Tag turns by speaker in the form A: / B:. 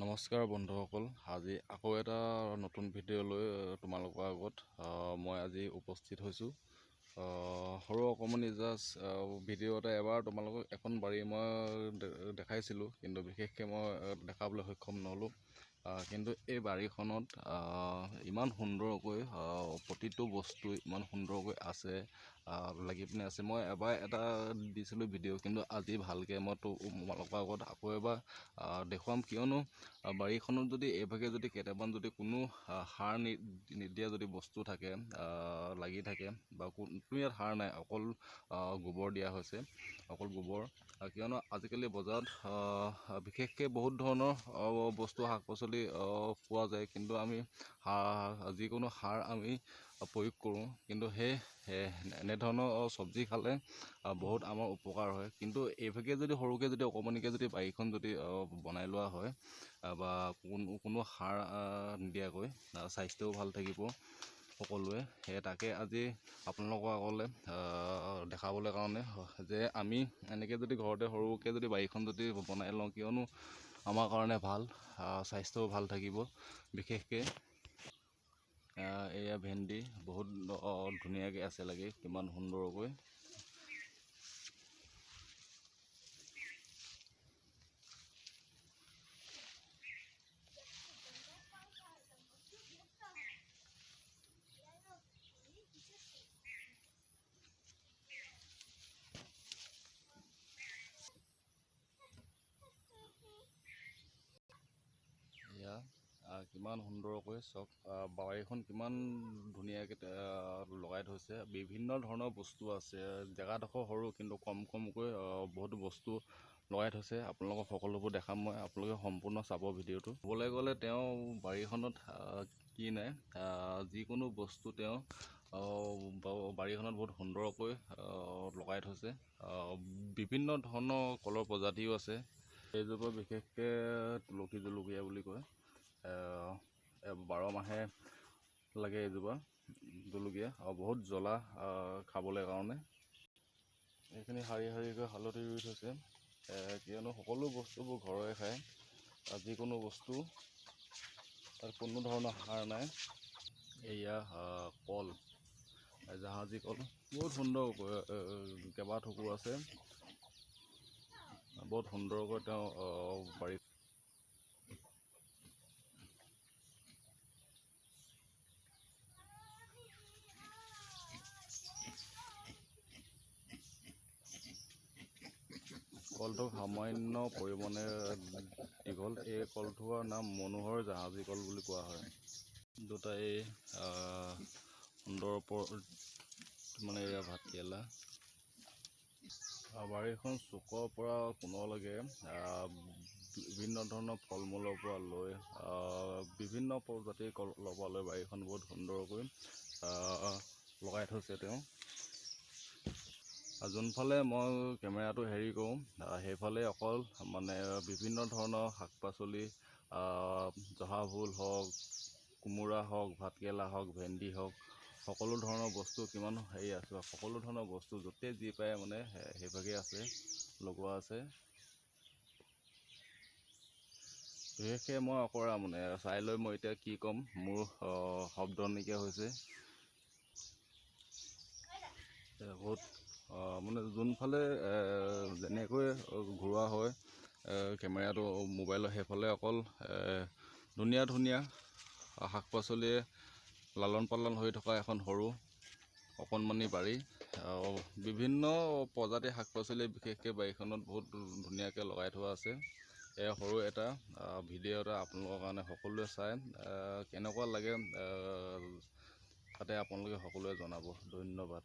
A: নমস্কাৰ বন্ধুসকল, আজি আকৌ এটা নতুন ভিডিঅ' লৈ তোমালোকৰ আগত মই আজি উপস্থিত হৈছোঁ। সৰু অকণমানি জাষ্ট ভিডিঅ' এটা এবাৰ তোমালোকক এখন বাৰী মই দেখাইছিলোঁ, কিন্তু বিশেষকৈ মই দেখাবলৈ সক্ষম নহ'লোঁ। কিন্তু এই বাৰীখনত ইমান সুন্দৰকৈ প্ৰতিটো বস্তু ইমান সুন্দৰকৈ আছে, লাগি পিনে আছে। মই এবাৰ এটা দিছিলোঁ ভিডিঅ', কিন্তু আজি ভালকৈ মই তোমালোকৰ আগত আকৌ এবাৰ দেখুৱাম, কিয়নো বাৰীখনত যদি এইভাগে যদি কেইটামান যদি কোনো সাৰ নিদিয়া যদি বস্তু থাকে, লাগি থাকে, বা কোনো ইয়াত সাৰ নাই, অকল গোবৰ দিয়া হৈছে, অকল গোবৰ। কিয়নো আজিকালি বজাৰত বিশেষকৈ বহুত ধৰণৰ বস্তু শাক পাচলি পোৱা যায়, কিন্তু আমি যিকোনো সাৰ আমি প্ৰয়োগ কৰোঁ, কিন্তু সেই এনেধৰণৰ চব্জি খালে বহুত আমাৰ উপকাৰ হয়। কিন্তু এইভাগে যদি সৰুকৈ যদি অকণমানিকৈ যদি বাৰীখন যদি বনাই লোৱা হয়, বা কোনো সাৰ নিদিয়াকৈ, স্বাস্থ্যও ভাল থাকিব সকলোৱে। সেই তাকে আজি আপোনালোকৰ আগলৈ দেখাবলৈ কাৰণে যে আমি এনেকৈ যদি ঘৰতে সৰুকৈ যদি বাৰীখন যদি বনাই লওঁ, কিয়নো আমাৰ কাৰণে ভাল, স্বাস্থ্যও ভাল থাকিব। বিশেষকৈ এয়া ভেন্দি বহুত ধুনীয়াকৈ আছে, লাগে কিমান সুন্দৰকৈ। এয়া কিমান সুন্দৰকৈ চাওক, বাৰীখন কিমান ধুনীয়াকৈ লগাই থৈছে। বিভিন্ন ধৰণৰ বস্তু আছে, জেগাডোখৰ সৰু কিন্তু কমকৈ বহুতো বস্তু লগাই থৈছে। আপোনালোকক সকলোবোৰ দেখাম মই, আপোনালোকে সম্পূৰ্ণ চাব ভিডিঅ'টো। ক'বলৈ গ'লে তেওঁ বাৰীখনত কি নাই, যিকোনো বস্তু তেওঁ বাৰীখনত বহুত সুন্দৰকৈ লগাই থৈছে। বিভিন্ন ধৰণৰ কলৰ প্ৰজাতিও আছে। এইজোপা বিশেষকৈ তুলসী জলকীয়া বুলি কয়, 12 মাহে লাগে এইজোপা জলকীয়া, আৰু বহুত জ্বলা খাবলৈ কাৰণে। এইখিনি শাৰী শাৰীকৈ হালধি ৰুই থৈছে, কিয়নো সকলো বস্তুবোৰ ঘৰৰে খায়, যিকোনো বস্তু তাত কোনো ধৰণৰ সাৰ নাই। এয়া কল, জাহাজী কল, বহুত সুন্দৰকৈ কেইবা থোকো আছে, বহুত সুন্দৰকৈ তেওঁ বাৰী। কলটো সামান্য পৰিমাণে দীঘল। এই কলঠোৱাৰ নাম মনোহৰ জাহাজী কল বুলি কোৱা হয়। দুটাই সুন্দৰ মানে এয়া ভাতকেৰেলা। বাৰীখন চুকৰ পৰা কোণলৈকে বিভিন্ন ধৰণৰ ফল মূলৰ পৰা লৈ বিভিন্ন প্ৰজাতিৰ কলৰ পৰা লৈ বাৰীখন বহুত সুন্দৰকৈ লগাই থৈছে তেওঁ। যোনফালে মই কেমেৰাটো হেৰি কৰোঁ, সেইফালে অকল মানে বিভিন্ন ধৰণৰ শাক পাচলি, জহা ভোল হওক, কোমোৰা হওক, ভাতকেৰেলা হওক, ভেন্দি হওক, সকলো ধৰণৰ বস্তু কিমান হেৰি আছে, সকলো ধৰণৰ বস্তু য'তে যি পায় মানে সেইভাগে আছে, লগোৱা আছে। বিশেষকৈ মই অকৰা মানে চাই লৈ মই এতিয়া কি ক'ম, মোৰ শব্দ নাইকিয়া হৈছে। বহুত মানে যোনফালে যেনেকৈ ঘূৰোৱা হয় কেমেৰাটো মোবাইলৰ, সেইফালে অকল ধুনীয়া ধুনীয়া শাক পাচলিয়ে লালন পালন হৈ থকা এখন সৰু অকণমানি বাৰী। বিভিন্ন প্ৰজাতিৰ শাক পাচলি বিশেষকৈ বাৰীখনত বহুত ধুনীয়াকৈ লগাই থোৱা আছে। এয়া সৰু এটা ভিডিঅ' এটা আপোনালোকৰ কাৰণে, সকলোৱে চাই কেনেকুৱা লাগে তাতে আপোনালোকে সকলোৱে জনাব। ধন্যবাদ।